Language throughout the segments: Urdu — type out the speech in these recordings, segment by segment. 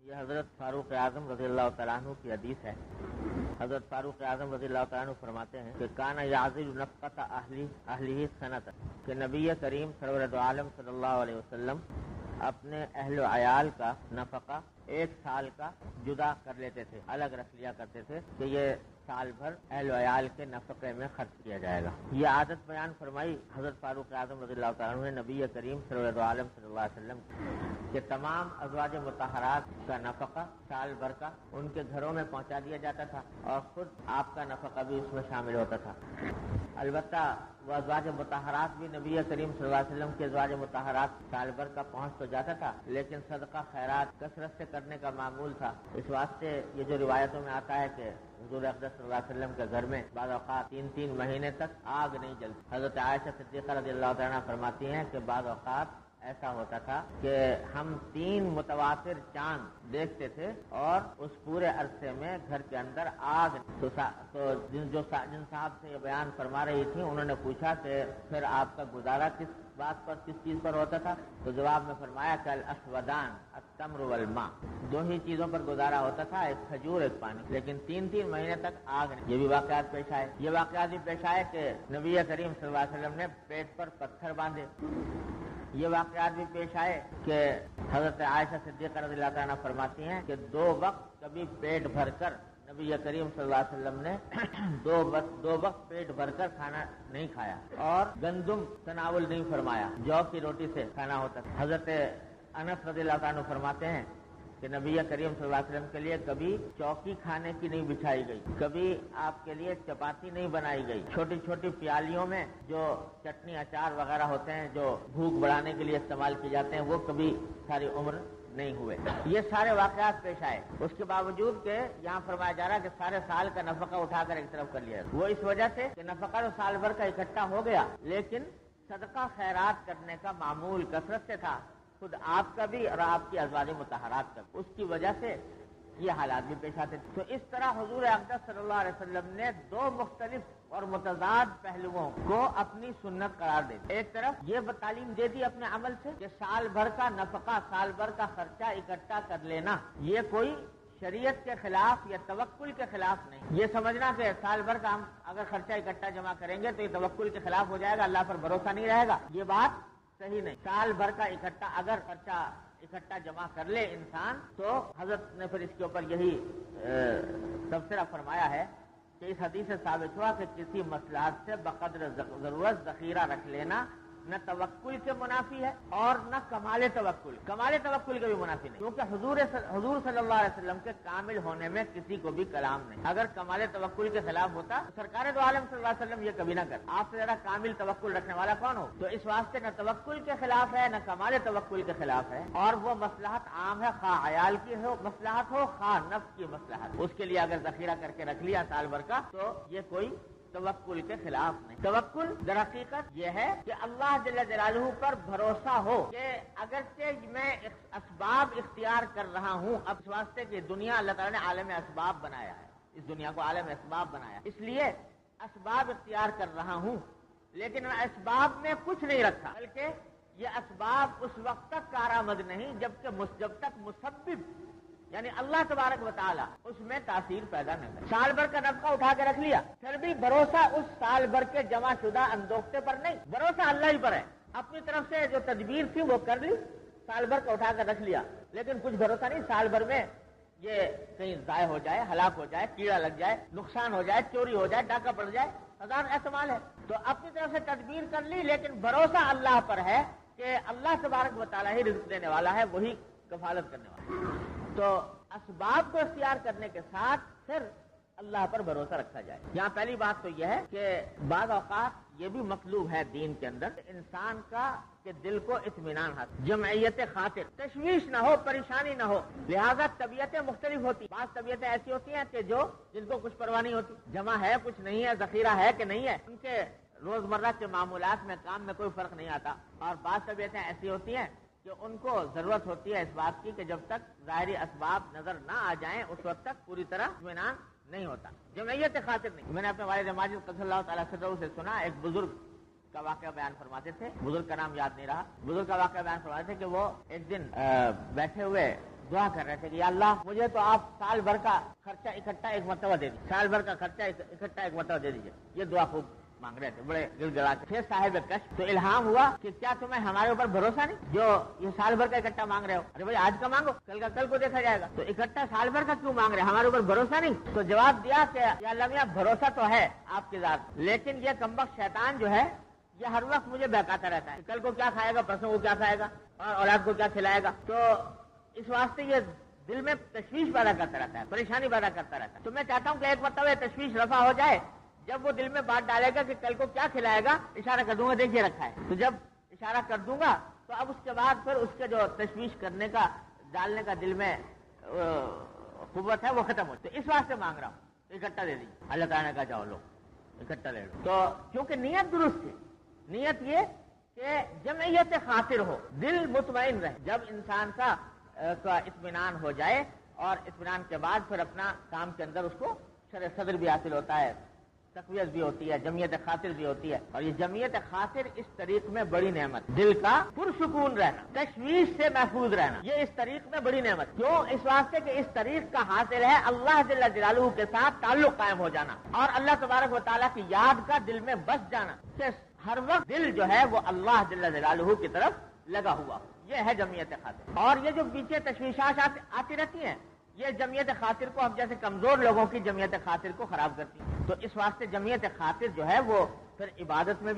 یہ حضرت فاروق اعظم رضی اللہ تعالیٰ عنہ کی حدیث ہے۔ حضرت فاروق اعظم رضی اللہ تعالیٰ عنہ فرماتے ہیں کہ کانا یعزل نفقۃ اہلہ سنۃ، کہ نبی کریم سرور دو عالم صلی اللہ علیہ وسلم اپنے اہل و عیال کا نفقہ 1 سال کا جدا کر لیتے تھے، الگ رکھ لیا کرتے تھے کہ یہ سال بھر اہل و عیال کے نفقے میں خرچ کیا جائے گا۔ یہ عادت بیان فرمائی حضرت فاروق اعظم رضی اللہ تعالیٰ عنہ نے نبی کریم سرور دو عالم صلی اللہ علیہ وسلم کہ تمام ازواج مطہرات کا نفقہ سال بھر کا ان کے گھروں میں پہنچا دیا جاتا تھا اور خود آپ کا نفقہ بھی اس میں شامل ہوتا تھا۔ البتہ وہ ازواج مطہرات بھی نبی کریم صلی اللہ علیہ وسلم کے ازواج مطہرات سال بھر کا پہنچ تو جاتا تھا، لیکن صدقہ خیرات کثرت سے کرنے کا معمول تھا۔ اس واسطے یہ جو روایتوں میں آتا ہے کہ حضور اقدس صلی اللہ علیہ وسلم کے گھر میں بعض اوقات 3 مہینے تک آگ نہیں جلتی۔ حضرت عائشہ صدیقہ رضی اللہ تعالیٰ عنہا فرماتی ہیں کہ بعض اوقات ایسا ہوتا تھا کہ ہم 3 متواتر چاند دیکھتے تھے اور اس پورے عرصے میں گھر کے اندر آگ۔ تو جن صاحب سے یہ بیان فرما رہی تھی انہوں نے پوچھا کہ پھر آپ کا گزارا کس بات پر، کس چیز پر ہوتا تھا؟ تو جواب میں فرمایا کہ الاسودان التمر والماء، 2 ہی چیزوں پر گزارا ہوتا تھا، ایک کھجور ایک پانی، لیکن 3 مہینے تک آگ نہیں۔ یہ بھی واقعات پیش آئے۔ یہ واقعات بھی پیش آئے کہ نبی کریم صلی اللہ علیہ وسلم نے پیٹ پر پتھر باندھے۔ یہ واقعات بھی پیش آئے کہ حضرت عائشہ صدیقہ رضی اللہ عنہا فرماتی ہیں کہ 2 وقت کبھی پیٹ بھر کر نبی کریم صلی اللہ علیہ وسلم نے 2 وقت پیٹ بھر کر کھانا نہیں کھایا اور گندم تناول نہیں فرمایا، جو کی روٹی سے کھانا ہوتا تھا۔ حضرت انس رضی اللہ عنہ فرماتے ہیں کہ نبی کریم صلی اللہ علیہ وسلم کے لیے کبھی چوکی کھانے کی نہیں بچھائی گئی، کبھی آپ کے لیے چپاتی نہیں بنائی گئی، چھوٹی چھوٹی پیالیوں میں جو چٹنی اچار وغیرہ ہوتے ہیں جو بھوک بڑھانے کے لیے استعمال کیے جاتے ہیں وہ کبھی ساری عمر نہیں ہوئے۔ یہ سارے واقعات پیش آئے، اس کے باوجود کہ یہاں فرمایا جا رہا ہے کہ سارے سال کا نفقہ اٹھا کر ایک طرف کر لیا، وہ اس وجہ سے کہ نفقہ تو سال بھر کا اکٹھا ہو گیا، لیکن صدقہ خیرات کرنے کا معمول کثرت سے تھا، خود آپ کا بھی اور آپ کی ازواج مطہرات کا، اس کی وجہ سے یہ حالات بھی پیش آتے تھے۔ تو اس طرح حضور اقدس صلی اللہ علیہ وسلم نے 2 مختلف اور متضاد پہلوؤں کو اپنی سنت قرار دے دی۔ ایک طرف یہ تعلیم دے دی اپنے عمل سے کہ سال بھر کا نفقہ، سال بھر کا خرچہ اکٹھا کر لینا یہ کوئی شریعت کے خلاف یا توکل کے خلاف نہیں۔ یہ سمجھنا کہ سال بھر کا ہم اگر خرچہ اکٹھا جمع کریں گے تو یہ توکل کے خلاف ہو جائے گا، اللہ پر بھروسہ نہیں رہے گا، یہ بات صحیح نہیں۔ سال بھر کا اکٹھا اگر خرچہ اکٹھا جمع کر لے انسان تو حضرت نے پھر اس کے اوپر یہی تبصرہ فرمایا ہے کہ اس حدیث سے ثابت ہوا کہ کسی مصلحت سے بقدر ضرورت ذخیرہ رکھ لینا نہ توکل کے منافی ہے اور نہ کمال توکل کے بھی منافی نہیں، کیونکہ حضور صلی اللہ علیہ وسلم کے کامل ہونے میں کسی کو بھی کلام نہیں۔ اگر کمال توکل کے خلاف ہوتا تو سرکار دو عالم صلی اللہ علیہ وسلم یہ کبھی نہ کر، آپ سے زیادہ کامل توکل رکھنے والا کون ہو؟ تو اس واسطے نہ توکل کے خلاف ہے نہ کمال توکل کے خلاف ہے، اور وہ مصلحت عام ہے، خواہ عیال کی ہو مصلحت ہو خواہ نفس کی مصلحت، اس کے لیے اگر ذخیرہ کر کے رکھ لیا سال بھر کا تو یہ کوئی توکل کے خلاف نہیں۔ توکل در حقیقت یہ ہے کہ اللہ جل جلالہ پر بھروسہ ہو کہ اگرچہ میں اسباب اختیار کر رہا ہوں، اب اس واسطے کہ دنیا اللہ تعالیٰ نے عالم اسباب بنایا ہے، اس دنیا کو عالم اسباب بنایا، اس لیے اسباب اختیار کر رہا ہوں، لیکن اسباب میں کچھ نہیں رکھا، بلکہ یہ اسباب اس وقت تک کارآمد نہیں جب تک مسبب یعنی اللہ تبارک و تعالی اس میں تاثیر پیدا نہ کرے۔ سال بھر کا نفقہ اٹھا کے رکھ لیا، پھر بھی بھروسہ اس سال بھر کے جمع شدہ اندوختے پر نہیں، بھروسہ اللہ ہی پر ہے۔ اپنی طرف سے جو تدبیر تھی وہ کر لی، سال بھر کا اٹھا کر رکھ لیا، لیکن کچھ بھروسہ نہیں سال بھر میں یہ کہیں ضائع ہو جائے، ہلاک ہو جائے، کیڑا لگ جائے، نقصان ہو جائے، چوری ہو جائے، ڈاکہ پڑ جائے، ہزار احتمال ہے۔ تو اپنی طرف سے تدبیر کر لی، لیکن بھروسہ اللہ پر ہے کہ اللہ تبارک و تعالیٰ ہی رزق دینے والا ہے، وہی کفالت کرنے والا ہے۔ تو اسباب کو اختیار کرنے کے ساتھ پھر اللہ پر بھروسہ رکھا جائے۔ یہاں پہلی بات تو یہ ہے کہ بعض اوقات یہ بھی مطلوب ہے دین کے اندر کہ انسان کا کہ دل کو اطمینان حاصل، جمعیت خاطر، تشویش نہ ہو، پریشانی نہ ہو، لہذا طبیعتیں مختلف ہوتی، بعض طبیعتیں ایسی ہوتی ہیں کہ جن کو کچھ پرواہ نہیں ہوتی، جمع ہے کچھ نہیں ہے، ذخیرہ ہے کہ نہیں ہے، ان کے روزمرہ کے معمولات میں کام میں کوئی فرق نہیں آتا، اور بعض طبیعتیں ایسی ہوتی ہیں کہ ان کو ضرورت ہوتی ہے اس بات کی کہ جب تک ظاہری اسباب نظر نہ آ جائیں اس وقت تک پوری طرح اطمینان نہیں ہوتا، جمعیت خاطر نہیں۔ میں نے اپنے والد ماجد قدس اللہ تعالیٰ صدرہ سے سنا، ایک بزرگ کا واقعہ بیان فرماتے تھے، بزرگ کا نام یاد نہیں رہا، بزرگ کا واقعہ بیان فرماتے تھے کہ وہ ایک دن بیٹھے ہوئے دعا کر رہے تھے کہ یا اللہ مجھے تو آپ سال بھر کا خرچہ اکٹھا ایک مرتبہ دے دیجیے، سال بھر کا خرچہ اکٹھا ایک مرتبہ دے دیجیے. یہ دعا خوب مانگ رہے تھے بڑے گڑ گڑا کے. پھر صاحب کشف تو الہام ہوا کہ کیا تمہیں ہمارے اوپر بھروسہ نہیں جو یہ سال بھر کا اکٹھا مانگ رہے ہو؟ ارے بھائی آج کا مانگو، کل کا کل کو دیکھا جائے گا. تو اکٹھا سال بھر کا کیوں مانگ رہے ہیں؟ ہمارے اوپر بھروسہ نہیں؟ تو جواب دیا کہ یا اللہ میاں بھروسہ تو ہے آپ کی ذات، لیکن یہ کمبخت شیطان جو ہے یہ ہر وقت مجھے بہکاتا رہتا ہے، کل کو کیا کھائے گا، پرسوں کو کیا کھائے گا، اور اولاد کو کیا کھلائے گا. تو اس واسطے یہ دل میں تشویش پیدا کرتا رہتا ہے، پریشانی پیدا کرتا رہتا ہے. تو میں چاہتا ہوں کہ ایک مرتبہ تشویش رفع ہو جائے. جب وہ دل میں بات ڈالے گا کہ کل کو کیا کھلائے گا، اشارہ کر دوں گا دیکھیے رکھا ہے. تو جب اشارہ کر دوں گا تو اب اس کے بعد پھر اس کے جو تشویش کرنے کا ڈالنے کا دل میں قوت ہے وہ ختم ہوتی ہے. اس واسطے مانگ رہا ہوں اکٹھا دے دیجیے. اللہ تعالیٰ نے کہا جاؤ لو اکٹھا لے لو. تو کیونکہ نیت درست ہے، نیت یہ کہ جمعیت خاطر ہو، دل مطمئن رہے. جب انسان کا اطمینان ہو جائے اور اطمینان کے بعد پھر اپنا کام کے اندر اس کو شرح صدر بھی حاصل ہوتا ہے، تقویت بھی ہوتی ہے، جمعیت خاطر بھی ہوتی ہے. اور یہ جمعیت خاطر اس طریق میں بڑی نعمت، دل کا پرسکون رہنا، تشویش سے محفوظ رہنا، یہ اس طریق میں بڑی نعمت. کیوں؟ اس واسطے کہ اس طریق کا حاصل ہے اللہ جل جلالہ کے ساتھ تعلق قائم ہو جانا اور اللہ تبارک و تعالیٰ کی یاد کا دل میں بس جانا کہ ہر وقت دل جو ہے وہ اللہ جل جلالہ کی طرف لگا ہوا. یہ ہے جمعیت خاطر. اور یہ جو پیچھے تشویشات آتی رہتی ہیں یہ جمعیت خاطر کو ہم جیسے کمزور لوگوں کی جمعیت خاطر کو خراب کرتی ہیں. تو اس واسطے جمعیت خاطر جو ہے وہ پھر عبادت میں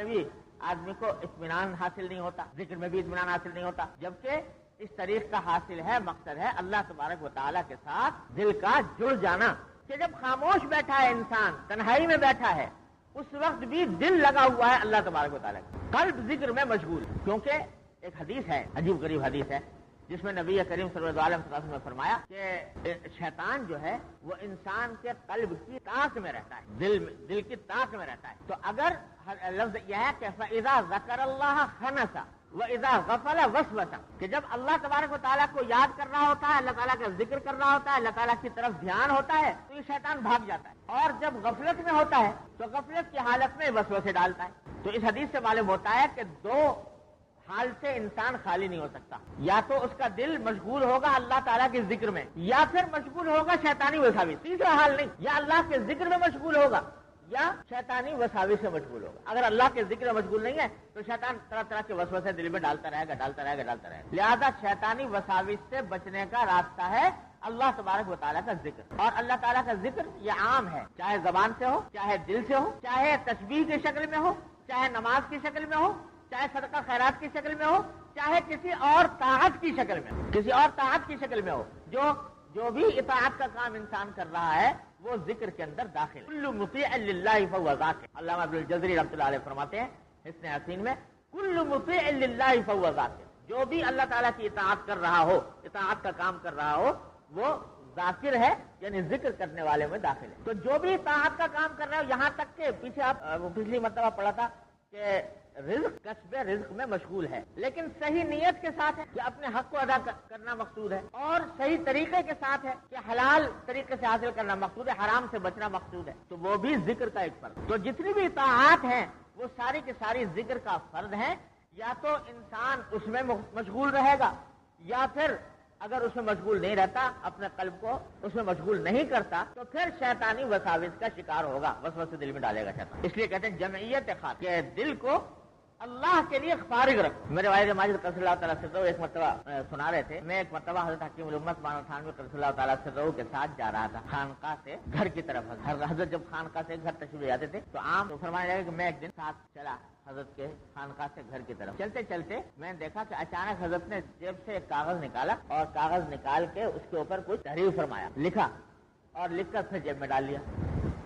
بھی آدمی کو اطمینان حاصل نہیں ہوتا، ذکر میں بھی اطمینان حاصل نہیں ہوتا. جبکہ اس طریق کا حاصل ہے، مقصد ہے اللہ تبارک و تعالیٰ کے ساتھ دل کا جڑ جانا. کہ جب خاموش بیٹھا ہے انسان، تنہائی میں بیٹھا ہے، اس وقت بھی دل لگا ہوا ہے اللہ تبارک و تعالیٰ کا، قلب ذکر میں مشغول. کیونکہ ایک حدیث ہے، عجیب غریب حدیث ہے، جس میں نبی کریم صلی اللہ علیہ وسلم نے فرمایا کہ شیطان جو ہے وہ انسان کے قلب کی طاق میں رہتا ہے، دل کی طاق میں رہتا ہے. تو اگر لفظ یہ ہے کہ فَإِذَا ذَكَرَ اللَّهَ خَنَسَ وَإِذَا غَفَلَ وَسْوَسَ، کہ جب اللہ تبارک و تعالیٰ کو یاد کر رہا ہوتا ہے، اللہ تعالیٰ کا ذکر کر رہا ہوتا ہے، اللہ تعالیٰ کی طرف دھیان ہوتا ہے تو یہ شیطان بھاگ جاتا ہے. اور جب غفلت میں ہوتا ہے تو غفلت کی حالت میں وسوسے ڈالتا ہے. تو اس حدیث سے معلوم ہوتا ہے کہ دو حال سے انسان خالی نہیں ہو سکتا، یا تو اس کا دل مشغول ہوگا اللہ تعالیٰ کے ذکر میں، یا پھر مشغول ہوگا شیطانی وساوس. تیسرا حال نہیں، یا اللہ کے ذکر میں مشغول ہوگا یا شیطانی وساوس سے مشغول ہوگا. اگر اللہ کے ذکر میں مشغول نہیں ہے تو شیطان طرح طرح کے وسوسے دل میں ڈالتا رہے گا. لہذا شیطانی وساوس سے بچنے کا راستہ ہے اللہ تبارک و تعالیٰ کا ذکر. اور اللہ تعالیٰ کا ذکر یہ عام ہے، چاہے زبان سے ہو، چاہے دل سے ہو، چاہے تسبیح کی شکل میں ہو، چاہے نماز کی شکل میں ہو، چاہے صدقہ خیرات کی شکل میں ہو، چاہے کسی اور طاعت کی شکل میں ہو، جو بھی اطاعت کا کام انسان کر رہا ہے وہ ذکر کے اندر داخل. کل مطیع للہ فہو ذاکر. علامہ ابن الجزری رحمۃ اللہ علیہ فرماتے ہیں حسن حسین میں، کل مطیع للہ فہو ذاکر. جو بھی اللہ تعالیٰ کی اطاعت کر رہا ہو، اطاعت کا کام کر رہا ہو، وہ ذاکر ہے، یعنی ذکر کرنے والے میں داخل ہے. تو جو بھی اطاعت کا کام کر رہا ہو، یہاں تک کہ پیچھے آپ پچھلی مرتبہ پڑھا تھا کہ کسب رزق میں مشغول ہے، لیکن صحیح نیت کے ساتھ ہے کہ اپنے حق کو ادا کرنا مقصود ہے، اور صحیح طریقے کے ساتھ ہے کہ حلال طریقے سے حاصل کرنا مقصود ہے، حرام سے بچنا مقصود ہے، تو وہ بھی ذکر کا ایک فرض. تو جتنی بھی اطاعات ہیں وہ ساری کی ساری ذکر کا فرض ہیں. یا تو انسان اس میں مشغول رہے گا، یا پھر اگر اس میں مشغول نہیں رہتا، اپنے قلب کو اس میں مشغول نہیں کرتا، تو پھر شیطانی وساوس کا شکار ہوگا، وسوسے دل میں ڈالے گا شیطان. اس لیے کہتے ہیں جمعیت خاطر، کہ دل کو اللہ کے لیے فارغ رکھو. میرے والد ماجد قدس اللہ تعالیٰ سے ایک مرتبہ سنا رہے تھے، میں ایک مرتبہ حضرت حکیم الامت مولانا تھانوی قدس اللہ تعالیٰ سے کے ساتھ جا رہا تھا خانقاہ سے گھر کی طرف. حضرت جب خانقاہ سے گھر تشریف لے جاتے تھے تو عام تو فرمایا جائے کہ میں ایک دن ساتھ چلا حضرت کے خانقاہ سے گھر کی طرف. چلتے چلتے میں نے دیکھا کہ اچانک حضرت نے جیب سے ایک کاغذ نکالا اور کاغذ نکال کے اس کے اوپر کچھ تحریر فرمایا، لکھا اور لکھ کر پھر جیب میں ڈال لیا.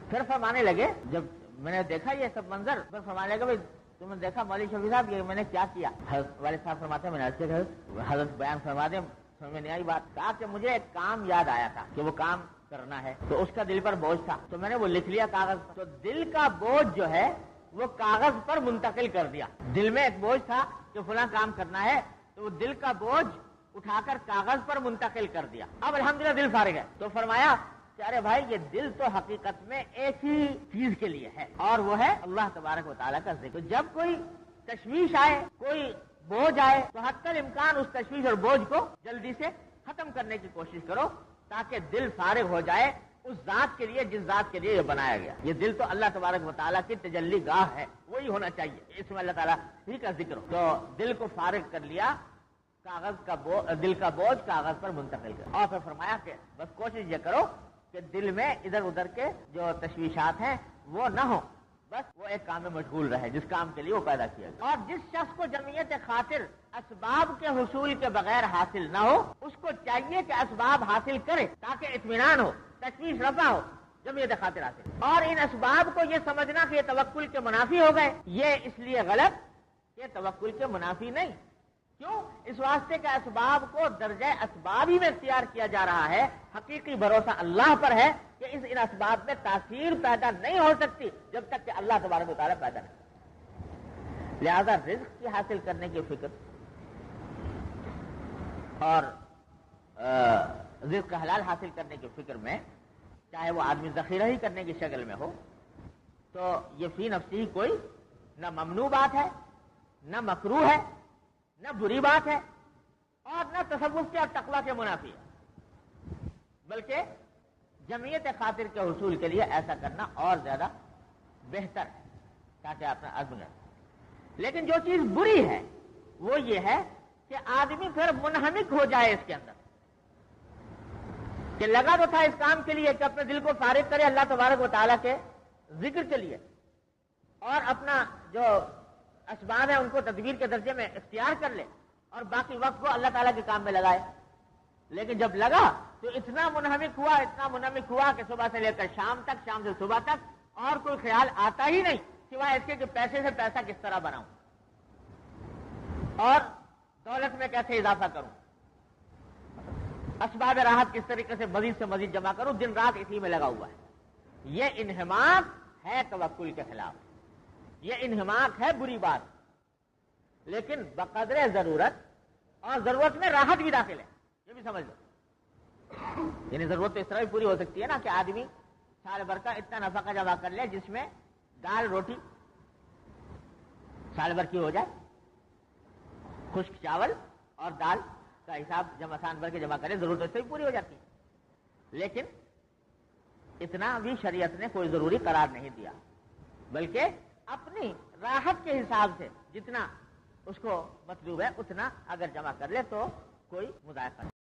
پھر فرمانے لگے، جب میں نے دیکھا یہ سب منظر، پھر فرمانے لگا بھائی تم نے دیکھا مولوی شفیع صاحب یہ میں نے کیا کیا؟ والد صاحب فرماتے ہیں میں نے حضرت بیان فرما دیں، سمجھ میں نہیں آئی بات. کہا کہ مجھے ایک کام یاد آیا تھا کہ وہ کام کرنا ہے، تو اس کا دل پر بوجھ تھا تو میں نے وہ لکھ لیا کاغذ. تو دل کا بوجھ جو ہے وہ کاغذ پر منتقل کر دیا. دل میں ایک بوجھ تھا کہ فلاں کام کرنا ہے، تو وہ دل کا بوجھ اٹھا کر کاغذ پر منتقل کر دیا. اب الحمدللہ دل فارغ ہے. تو فرمایا کہ ارے بھائی یہ دل تو حقیقت میں ایک ہی چیز کے لیے ہے، اور وہ ہے اللہ تبارک و تعالیٰ کا ذکر. جب کوئی تشویش آئے، کوئی بوجھ آئے تو حتی الامکان اس تشویش اور بوجھ کو جلدی سے ختم کرنے کی کوشش کرو تاکہ دل فارغ ہو جائے اس ذات کے لیے جس ذات کے لیے یہ بنایا گیا. یہ دل تو اللہ تبارک و تعالیٰ کی تجلی گاہ ہے, وہی ہونا چاہیے. اس میں اللہ تعالیٰ ہی کا ذکر ہو. تو دل کو فارغ کر لیا, دل کا بوجھ کاغذ پر منتقل کر, اور پھر فرمایا کہ بس کوشش یہ کرو کہ دل میں ادھر ادھر کے جو تشویشات ہیں وہ نہ ہو, بس وہ ایک کام میں مشغول رہے جس کام کے لیے وہ پیدا کیا گیا. اور جس شخص کو جمعیت خاطر اسباب کے حصول کے بغیر حاصل نہ ہو, اس کو چاہیے کہ اسباب حاصل کرے تاکہ اطمینان ہو, تشویش رفع ہو, جمعیت خاطر حاصل. اور ان اسباب کو یہ سمجھنا کہ یہ توکل کے منافی ہو گئے, یہ اس لیے غلط کہ توکل کے منافی نہیں. کیوں؟ اس واسطے کا اسباب کو درجہ اسباب ہی میں اختیار کیا جا رہا ہے. حقیقی بھروسہ اللہ پر ہے کہ ان اسباب میں تاثیر پیدا نہیں ہو سکتی جب تک کہ اللہ تبارک و تعالیٰ پیدا نہیں. لہذا رزق کی حاصل کرنے کی فکر اور رزق حلال حاصل کرنے کی فکر میں, چاہے وہ آدمی ذخیرہ ہی کرنے کی شکل میں ہو, تو یہ فی نفسی کوئی نہ ممنوع بات ہے, نہ مکروہ ہے, نہ بری بات ہے, اور نہ تصوف کے اور تقویٰ کے منافی ہے, بلکہ جمعیت خاطر کے حصول کے لیے ایسا کرنا اور زیادہ بہتر ہے تاکہ اپنا عزم کرے. لیکن جو چیز بری ہے وہ یہ ہے کہ آدمی پھر منہمک ہو جائے اس کے اندر, کہ لگا تو تھا اس کام کے لیے کہ اپنے دل کو فارغ کرے اللہ تبارک و تعالیٰ کے ذکر کے لیے, اور اپنا جو اسباب ہیں ان کو تدبیر کے درجے میں اختیار کر لے, اور باقی وقت کو اللہ تعالیٰ کے کام میں لگائے. لیکن جب لگا تو اتنا منہمک ہوا کہ صبح سے لے کر شام تک, شام سے صبح تک اور کوئی خیال آتا ہی نہیں سوائے اس کے کہ پیسے سے پیسہ کس طرح بناؤں اور دولت میں کیسے اضافہ کروں, اسباب راحت کس طریقے سے مزید سے مزید جمع کروں, دن رات اسی میں لگا ہوا ہے. یہ انہماک ہے توکل کے خلاف, یہ انہماک ہے بری بات. لیکن بقدر ضرورت, اور ضرورت میں راحت بھی داخل ہے, یہ بھی سمجھ لو. یعنی ضرورت تو اس طرح بھی پوری ہو سکتی ہے نا کہ آدمی سال بھر کا اتنا نفقہ جمع کر لے جس میں دال روٹی سال بھر کی ہو جائے, خشک چاول اور دال کا حساب جمع سال بھر کے جمع کرے, ضرورت اس سے بھی پوری ہو جاتی ہے. لیکن اتنا بھی شریعت نے کوئی ضروری قرار نہیں دیا, بلکہ اپنی راحت کے حساب سے جتنا اس کو مطلوب ہے اتنا اگر جمع کر لے تو کوئی مضائقہ نہیں.